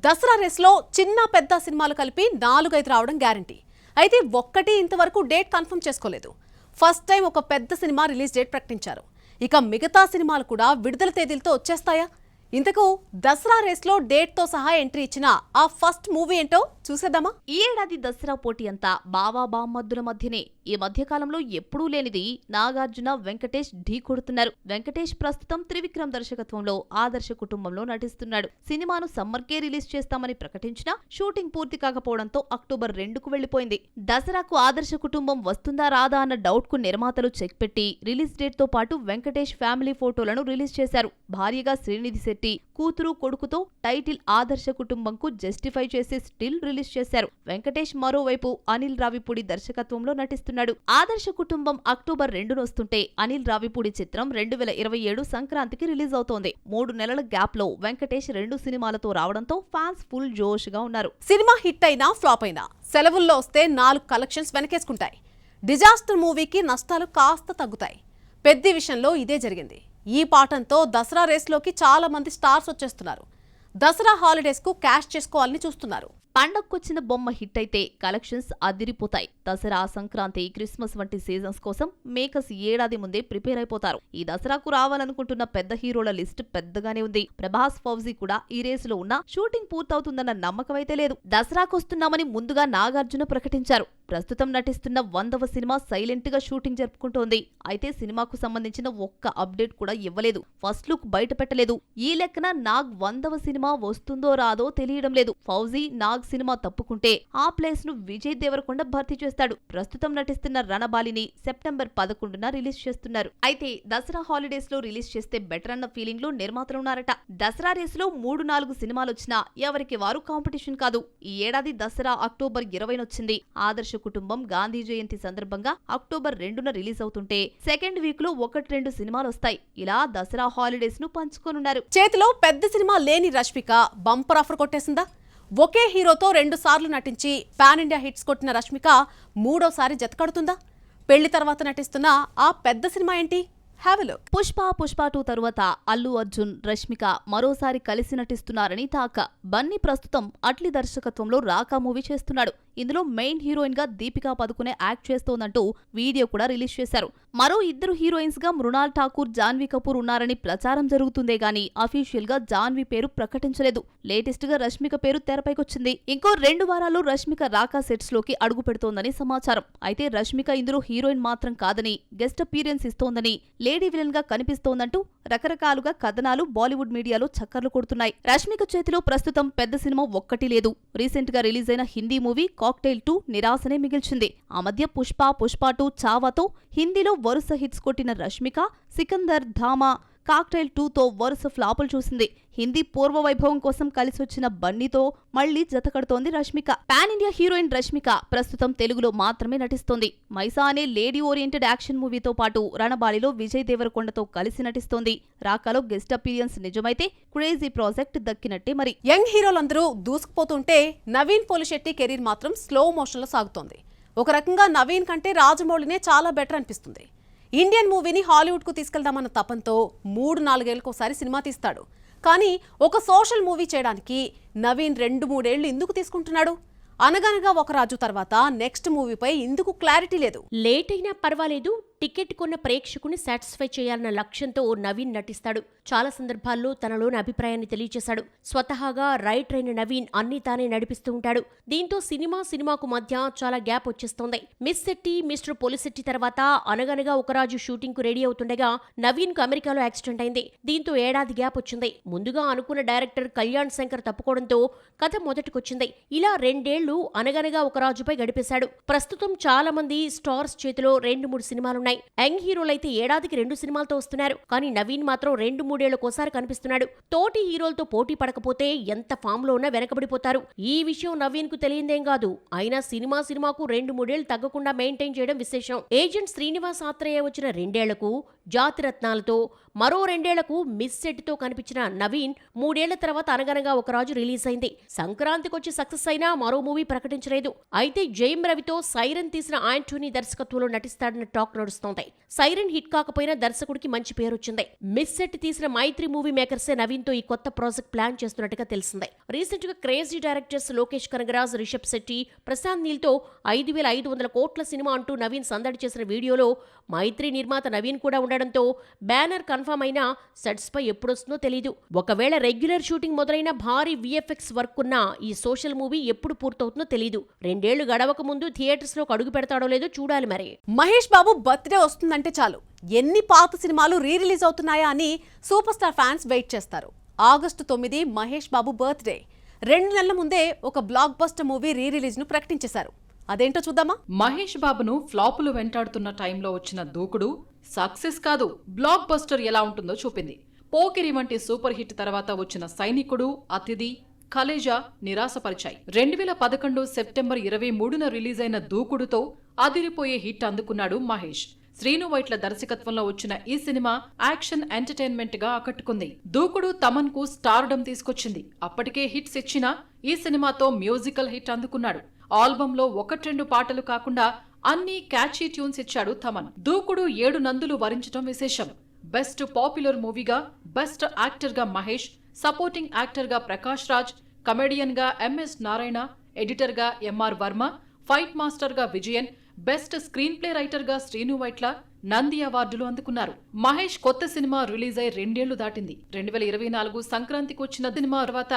దసరా రేస్లో చిన్న పెద్ద సినిమాలు కలిపి 4-5 రావడం గ్యారంటీ. అయితే ఒక్కటి ఇంతవరకు డేట్ కన్ఫర్మ్ చేసుకోలేదు. ఫస్ట్ టైం ఒక పెద్ద సినిమా రిలీజ్ డేట్ ప్రకటించారు. ఇక మిగతా సినిమాలు కూడా విడుదల తేదీలతో వచ్చేస్తాయా? ఇంతకు దసరా రేస్లో డేట్తో సహా ఎంట్రీ ఇచ్చిన ఆ ఫస్ట్ మూవీ ఏంటో చూసేద్దామా? ఈ ఏడాది దసరా పోటీ అంతా బావా బామ్మద్దుల మధ్యనే. ఈ మధ్యకాలంలో ఎప్పుడూ లేనిది నాగార్జున, వెంకటేష్ ఢీ కొడుతున్నారు. వెంకటేష్ ప్రస్తుతం త్రివిక్రమ్ దర్శకత్వంలో ఆదర్శ కుటుంబంలో నటిస్తున్నాడు. సినిమాను సమ్మర్కే రిలీజ్ చేస్తామని ప్రకటించినా షూటింగ్ పూర్తి కాకపోవడంతో అక్టోబర్ 2కు వెళ్లిపోయింది. దసరాకు ఆదర్శ కుటుంబం వస్తుందా రాదా అన్న డౌట్ కు నిర్మాతలు చెక్ పెట్టి రిలీజ్ డేట్ తో పాటు వెంకటేష్ ఫ్యామిలీ ఫోటోలను రిలీజ్ చేశారు. భార్యగా శ్రీనిధి శెట్టి, కూతురు కొడుకుతో టైటిల్ ఆదర్శ కుటుంబంకు జస్టిఫై చేసే స్టిల్ రిలీజ్ చేశారు. వెంకటేష్ మరోవైపు అనిల్ రావిపూడి దర్శకత్వంలో నటిస్తున్నాడు. ఆదర్శ కుటుంబం అక్టోబర్ 2న వస్తుంటే అనిల్ రావిపూడి చిత్రం 2027 సంక్రాంతికి రిలీజ్ అవుతోంది. 3 నెలల గ్యాప్ లో వెంకటేష్ 2 సినిమాలతో రావడంతో ఫ్యాన్స్ ఫుల్ జోష్ గా ఉన్నారు. సినిమా హిట్ అయినా ఫ్లాప్ అయినా సెలవుల్లో వస్తే 4 కలెక్షన్స్ వెనకేసుకుంటాయి. డిజాస్టర్ మూవీకి నష్టాలు కాస్త తగ్గుతాయి. పెద్ద విషయంలో ఇదే జరిగింది. ఈ పాఠంతో దసరా రేస్లోకి చాలా మంది స్టార్స్ వచ్చేస్తున్నారు. దసరా హాలిడేస్ కు క్యాష్ చేసుకోవాలని చూస్తున్నారు. పండక్కొచ్చిన బొమ్మ హిట్ అయితే కలెక్షన్స్ అదిరిపోతాయి. దసరా, సంక్రాంతి, క్రిస్మస్ వంటి సీజన్స్ కోసం మేకర్స్ ఏడాది ముందే ప్రిపేర్ అయిపోతారు. ఈ దసరాకు రావాలనుకుంటున్న పెద్ద హీరోల లిస్ట్ పెద్దగానే ఉంది. ప్రభాస్, ఫౌజీ కూడా ఈ రేసులో ఉన్నా షూటింగ్ పూర్తవుతుందన్న నమ్మకం అయితే లేదు. దసరాకొస్తున్నామని ముందుగా నాగార్జున ప్రకటించారు. ప్రస్తుతం నటిస్తున్న 100వ సినిమా సైలెంట్ గా షూటింగ్ జరుపుకుంటోంది. అయితే సినిమాకు సంబంధించిన ఒక్క అప్డేట్ కూడా ఇవ్వలేదు. ఫస్ట్ లుక్ బయట పెట్టలేదు. ఈ లెక్కన నాగ్ 100వ సినిమా వస్తుందో రాదో తెలియడం లేదు. ఫౌజీ, నాగ్ సినిమా తప్పుకుంటే ఆ ప్లేస్ ను విజయ్ దేవరకొండ భర్తీ చేస్తాడు. ప్రస్తుతం నటిస్తున్న రణబాలిని సెప్టెంబర్ 11న రిలీజ్ చేస్తున్నారు. అయితే దసరా హాలిడేస్ లో రిలీజ్ చేస్తే బెటర్ అన్న ఫీలింగ్ లో నిర్మాతలున్నారట. దసరా రేస్ లో 3-4 సినిమాలొచ్చినా ఎవరికి వారు కాంపిటీషన్ కాదు. ఈ ఏడాది దసరా అక్టోబర్ 20న వచ్చింది. ఆదర్శ కుటుంబం గాంధీ జయంతి సందర్భంగా అక్టోబర్ 2న రిలీజ్ అవుతుంటే సెకండ్ వీక్ లో 1-2 సినిమాలు వస్తాయి. ఇలా దసరా హాలిడేస్ ను పంచుకోనున్నారు. చేతిలో పెద్ద సినిమా లేని రష్మిక బంపర్ ఆఫర్ కొట్టేసిందా? ఒకే హీరోతో 2 సార్లు నటించి పాన్ ఇండియా హిట్స్ కొట్టిన రష్మిక 3వసారి జతకడుతుందా? పెళ్లి తర్వాత నటిస్తున్న ఆ పెద్ద సినిమా ఏంటి? పుష్ప 2 తరువాత అల్లు అర్జున్, రష్మిక మరోసారి కలిసి నటిస్తున్నారని తాక. బన్నీ ప్రస్తుతం అట్లీ దర్శకత్వంలో రాకా మూవీ చేస్తున్నాడు. ఇందులో మెయిన్ హీరోయిన్ గా దీపికా పదుకునే యాక్ట్ చేస్తోందంటూ వీడియో కూడా రిలీజ్ చేశారు. మరో 2 హీరోయిన్స్ గా మృణాల్ ఠాకూర్, జాన్వీ కపూర్ ఉన్నారని ప్రచారం జరుగుతుందే గానీ అఫీషియల్ గా జాన్వీ పేరు ప్రకటించలేదు. లేటెస్ట్ గా రష్మిక పేరు తెరపైకొచ్చింది. ఇంకో 2 వారాల్లో రష్మిక రాకా సెట్స్ లోకి అడుగు పెడుతోందని సమాచారం. అయితే రష్మిక ఇందులో హీరోయిన్ మాత్రం కాదని గెస్ట్ అపీరియన్స్ ఇస్తోందని, లేడీ విలన్ గా కనిపిస్తోందంటూ రకరకాలుగా కథనాలు బాలీవుడ్ మీడియాలో చక్కర్లు కొడుతున్నాయి. రష్మిక చేతిలో ప్రస్తుతం పెద్ద సినిమా ఒక్కటి లేదు. రీసెంట్ గా రిలీజ్ అయిన హిందీ మూవీ కాక్టైల్ 2 నిరాశనే మిగిల్చింది. ఆ మధ్య పుష్ప 2 చావాతో హిందీలో వరుస హిట్స్ కొట్టిన రష్మిక సికందర్, ధామా, కాక్టైల్ 2తో వరుస ఫ్లాపులు చూసింది. హిందీ పూర్వ వైభవం కోసం కలిసొచ్చిన బన్నీతో మళ్లీ జతకడుతోంది Rashmika. Pan India heroine Rashmika ప్రస్తుతం తెలుగులో మాత్రమే నటిస్తోంది. మైసా అనే లేడీ ఓరియంటెడ్ యాక్షన్ మూవీతో పాటు రణబాలిలో విజయ్ దేవరకొండతో కలిసి నటిస్తోంది. రాకాలో గెస్ట్ అపీరియన్స్ నిజమైతే క్రేజీ ప్రాజెక్ట్ దక్కినట్టే మరి. యంగ్ హీరోలందరూ దూసుకుపోతుంటే నవీన్ పోలిశెట్టి కెరీర్ మాత్రం స్లో మోషన్ లో సాగుతోంది. ఒక రకంగా నవీన్ కంటే రాజమౌళినే చాలా బెటర్ అనిపిస్తుంది. ఇండియన్ మూవీని హాలీవుడ్ కు తీసుకెళ్దామన్న తపంతో 3-4 ఏళ్లకోసారి సినిమా తీస్తాడు. కానీ ఒక సోషల్ మూవీ చేయడానికి నవీన్ 2-3 ఏళ్లు ఎందుకు తీసుకుంటున్నాడు? అనగనగా ఒక రాజు తర్వాత నెక్స్ట్ మూవీపై ఇందుకు క్లారిటీ లేదు. లేట్ అయినా పర్వాలేదు, టికెట్ కొన్న ప్రేక్షకుని సాటిస్ఫై చేయాలన్న లక్ష్యంతో నవీన్ నటిస్తాడు. చాలా సందర్భాల్లో తనలోని అభిప్రాయాన్ని తెలియచేశాడు. స్వతహాగా రైటర్ అయిన నవీన్ అన్ని తానే నడిపిస్తూ ఉంటాడు. దీంతో సినిమాకు మధ్య చాలా గ్యాప్ వచ్చేస్తోంది. మిస్ శెట్టి, మిస్టర్ పోలిశెట్టి తర్వాత అనగనగా ఒక రాజు షూటింగ్ కు రెడీ అవుతుండగా నవీన్ కు అమెరికాలో యాక్సిడెంట్ అయింది. దీంతో ఏడాది గ్యాప్ వచ్చింది. ముందుగా అనుకున్న డైరెక్టర్ కళ్యాణ్ శంకర్ తప్పుకోవడంతో కథ మొదటికొచ్చింది. ఇలా 2 ఏళ్లు అనగనగా ఒక రాజుపై గడిపేశాడు. ప్రస్తుతం చాలా మంది స్టార్స్ చేతిలో 2-3 సినిమాలు. యంగ్ హీరోలైతే ఏడాదికి 2 సినిమాలతో వస్తున్నారు. కానీ నవీన్ మాత్రం 2-3 ఏళ్లకోసారి కనిపిస్తున్నాడు. తోటి హీరోలతో పోటీ పడకపోతే ఎంత ఫామ్ లో ఉన్నా వెనకబడిపోతారు. ఈ విషయం నవీన్ కు తెలియందేం కాదు. అయినా సినిమాకు 2-3 ఏళ్లు తగ్గకుండా మెయింటైన్ చేయడం విశేషం. ఏజెంట్ శ్రీనివాస్ ఆత్రేయ వచ్చిన 2 ఏళ్లకు జాతిరత్నాలతో మరో 2 ఏళ్లకు మిస్ సెట్తో కనిపించిన నవీన్ 3 ఏళ్ల తర్వాత అనగనగా ఒక రాజు రిలీజ్ అయింది. సంక్రాంతికొచ్చి సక్సెస్ అయినా మరో మూవీ ప్రకటించలేదు. అయితే జయం రవితో సైరన్ తీసిన ఆంటోనీ దర్శకత్వంలో నటిస్తాడన్న టాక్ నడుస్తోంది. సైరన్ హిట్ కాకపోయినా దర్శకుడికి మంచి పేరొచ్చింది. మిస్ సెట్ తీసిన మైత్రి మూవీ మేకర్సే నవీన్తో ఈ కొత్త ప్రాజెక్ట్ ప్లాన్ చేస్తున్నట్టుగా తెలిసింది. రీసెంట్ గా క్రేజీ డైరెక్టర్స్ లోకేష్ కనగరాజ్, రిషబ్ శెట్టి, ప్రశాంత్ నీల్తో 5,500 కోట్ల సినిమా అంటూ నవీన్ సందడి చేసిన వీడియోలో మైత్రి నిర్మాత నవీన్ కూడా ఉండడంతో బ్యానర్ కన్ఫర్మ్ అయినా సెట్స్ పై ఎప్పుడొస్తుందో తెలీదు. ఒకవేళ రెగ్యులర్ షూటింగ్ మొదలైన భారీ విఎఫ్ఎక్స్ వర్క్ ఉన్న ఈ సోషల్ మూవీ ఎప్పుడు పూర్తవుతుందో తెలీదు. 2 ఏళ్లు గడవక ముందు థియేటర్స్ లో అడుగు పెడతాడో లేదో చూడాలి మరి. మహేష్ బాబు బర్త్డే వస్తుందంటే చాలు ఎన్ని పాత సినిమాలు రిలీజ్ అవుతున్నాయా అని సూపర్ స్టార్ ఫ్యాన్స్ వెయిట్ చేస్తారు. August 9 Mahesh Babu birthday. 2 నెలల ముందే ఒక బ్లాక్ బస్టర్ మూవీ రిలీజ్ ను ప్రకటించేశారు. అదేంటో చూద్దామా. మహేష్ బాబును ఫ్లాపులు వెంటాడుతున్న టైంలో వచ్చిన దూకుడు సక్సెస్ కాదు, బ్లాక్ బస్టర్ ఎలా ఉంటుందో చూపింది. పోకిరి వంటి సూపర్ హిట్ తర్వాత వచ్చిన సైనికుడు, అతిథి, కలేజా నిరాశపరిచాయి. 2011 సెప్టెంబర్ 23న రిలీజ్ అయిన దూకుడుతో అదిరిపోయే హిట్ అందుకున్నాడు మహేష్. శ్రీను వైట్ల దర్శకత్వంలో వచ్చిన ఈ సినిమా యాక్షన్ ఎంటర్టైన్మెంట్ గా ఆకట్టుకుంది. దూకుడు తమన్ కు స్టార్డమ్ తీసుకొచ్చింది. అప్పటికే హిట్స్ ఇచ్చిన ఈ సినిమాతో మ్యూజికల్ హిట్ అందుకున్నాడు. ఆల్బంలో 1-2 పాటలు కాకుండా అన్ని క్యాచీ ట్యూన్స్ ఇచ్చాడు తమన్. దూకుడు 7 నందులు వరించడం విశేషం. బెస్ట్ పాపులర్ మూవీగా, బెస్ట్ యాక్టర్ గా మహేష్, సపోర్టింగ్ యాక్టర్ గా ప్రకాష్ రాజ్, కమెడియన్ గా ఎంఎస్ నారాయణ, ఎడిటర్ గా ఎంఆర్ వర్మ, ఫైట్ మాస్టర్ గా Vijayan, best screen play writer గా శ్రీను వైట్ల నంది అవార్డులు అందుకున్నారు. మహేష్ కొత్త సినిమా రిలీజ్ అయి 2 ఏళ్లు దాటింది. 2024 సంక్రాంతికి వచ్చిన సినిమా తర్వాత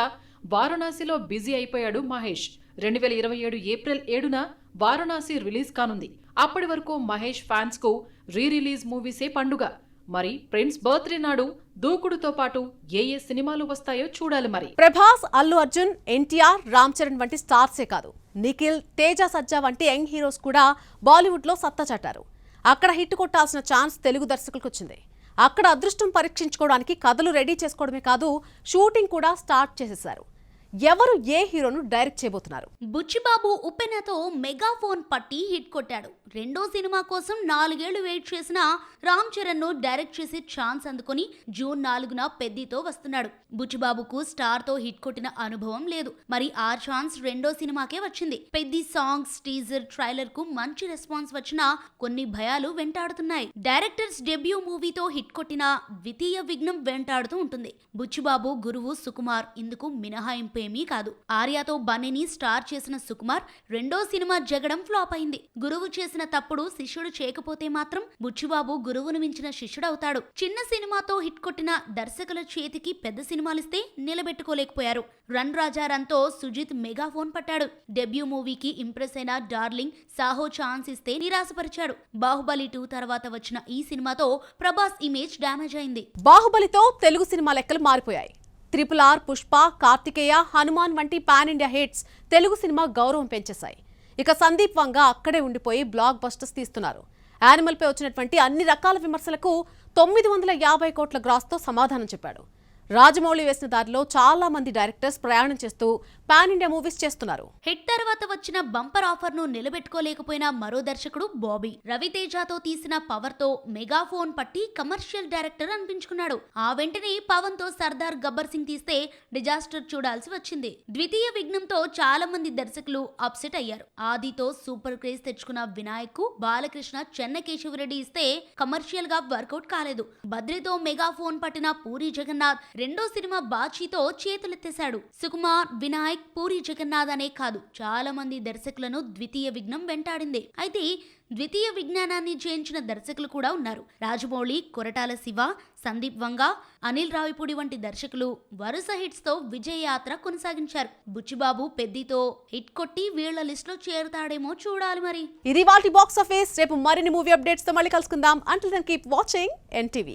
వారణాసిలో బిజీ అయిపోయాడు మహేష్. 2027 ఏప్రిల్ 7న వారణాసి రిలీజ్ కానుంది. అప్పటి వరకు మహేష్ ఫ్యాన్స్ కు రిలీజ్ మూవీసే పండుగ. మరి ప్రిన్స్ బర్త్డే నాడు దూకుడుతో పాటు ఏ సినిమాలు వస్తాయో చూడాలి మరి. ప్రభాస్, అల్లు అర్జున్, ఎన్టీఆర్, రామ్ చరణ్ వంటి స్టార్సే కాదు, నిఖిల్, తేజ సజ్జా వంటి యంగ్ హీరోస్ కూడా బాలీవుడ్ లో సత్తా చాటారు. అక్కడ హిట్ కొట్టాల్సిన ఛాన్స్ తెలుగు దర్శకులకు వచ్చింది. అక్కడ అదృష్టం పరీక్షించుకోవడానికి కథలు రెడీ చేసుకోవడమే కాదు, షూటింగ్ కూడా స్టార్ట్ చేసేశారు. ఎవరు ఏ హీరోను డైరెక్ట్ చేయబోతున్నారు? బుచ్చిబాబు ఉప్పెనతో మెగాఫోన్ పట్టి హిట్ కొట్టాడు. 2వ సినిమా కోసం 4 ఏళ్లు వెయిట్ చేసిన రామ్ చరణ్ ను డైరెక్ట్ చేసే ఛాన్స్ అందుకుని జూన్ 4న పెద్దితో వస్తున్నాడు. బుచ్చిబాబుకు స్టార్ తో హిట్ కొట్టిన అనుభవం లేదు. మరి ఆ ఛాన్స్ 2వ సినిమాకే వచ్చింది. పెద్ది సాంగ్స్, టీజర్, ట్రైలర్ కు మంచి రెస్పాన్స్ వచ్చినా కొన్ని భయాలు వెంటాడుతున్నాయి. డైరెక్టర్స్ డెబ్యూ మూవీతో హిట్ కొట్టిన ద్వితీయ విఘ్నం వెంటాడుతూ ఉంటుంది. బుచ్చిబాబు గురువు సుకుమార్ ఇందుకు మినహాయింపు ఏమీ కాదు. ఆర్యాతో బన్నీని స్టార్ చేసిన సుకుమార్ 2వ సినిమా జగడం ఫ్లాప్ అయింది. గురువు చేసిన తప్పుడు శిష్యుడు చేయకపోతే మాత్రం బుచ్చిబాబు గురువును మించిన శిష్యుడవుతాడు. చిన్న సినిమాతో హిట్ కొట్టిన దర్శకుల చేతికి పెద్ద సినిమాలిస్తే నిలబెట్టుకోలేకపోయారు. రన్ రాజా రన్తో సుజిత్ మెగాఫోన్ పట్టాడు. డెబ్యూ మూవీకి ఇంప్రెస్ అయిన డార్లింగ్, సాహో ఛాన్స్ ఇస్తే నిరాశపరిచాడు. బాహుబలి 2 తర్వాత వచ్చిన ఈ సినిమాతో ప్రభాస్ ఇమేజ్ డ్యామేజ్ అయింది. బాహుబలితో తెలుగు సినిమా లెక్కలు మారిపోయాయి. RRR, పుష్ప, కార్తికేయ, హనుమాన్ వంటి pan India hits Telugu cinema గౌరవం పెంచేశాయి. ఇక సందీప్ వంగ అక్కడే ఉండిపోయి బ్లాక్ బస్టర్స్ తీస్తున్నారు. యానిమల్ పై వచ్చినటువంటి అన్ని రకాల విమర్శలకు 950 కోట్ల గ్రాస్తో సమాధానం చెప్పాడు. రాజమౌళి వేసిన దారిలో చాలా మంది డైరెక్టర్స్ ప్రయాణం చేస్తూ పాన్ ఇండియా మూవీస్ చేస్తున్నారు. హిట్ తర్వాత వచ్చిన బంపర్ ఆఫర్ ను నిలబెట్టుకోలేకపోయిన మరో దర్శకుడు బాబీ. రవితేజతో తీసిన పవర్ తో మెగాఫోన్ పట్టి కమర్షియల్ డైరెక్టర్ అనిపించుకున్నాడు. ఆ వెంటనే పవన్ తో సర్దార్ గబ్బర్ సింగ్ తీస్తే డిజాస్టర్ చూడాల్సి వచ్చింది. ద్వితీయ విఘ్నంతో చాలా మంది దర్శకులు అప్సెట్ అయ్యారు. ఆదితో సూపర్ క్రేజ్ తెచ్చుకున్న వినాయక్ కు బాలకృష్ణ, చెన్నకేశవరెడ్డి ఇస్తే కమర్షియల్ గా వర్కౌట్ కాలేదు. బద్రితో మెగాఫోన్ పట్టిన పూరి జగన్నాథ్ 2వ సినిమా బాచీతో చేతులెత్తేశాడు. సుకుమార్, వినాయక్, పూరి జగన్నాథ్ అనే కాదు, చాలా మంది దర్శకులను ద్వితీయ విఘ్నం వెంటాడింది. అయితే ద్వితీయ విజ్ఞానాన్ని జయించిన దర్శకులు కూడా ఉన్నారు. రాజమౌళి, కొరటాల శివ, సందీప్ వంగ, అనిల్ రావిపూడి వంటి దర్శకులు వరుస హిట్స్ తో విజయ యాత్ర కొనసాగించారు. బుచ్చిబాబు పెద్దితో హిట్ కొట్టి వీళ్ల లిస్ట్ లో చేరుతాడేమో చూడాలి మరి. ఇది వాటి బాక్స్ ఆఫీస్. రేపు మరిన్ని మూవీ అప్డేట్స్ తో మళ్ళీ కలుసుకుందాం. Until then keep watching NTV.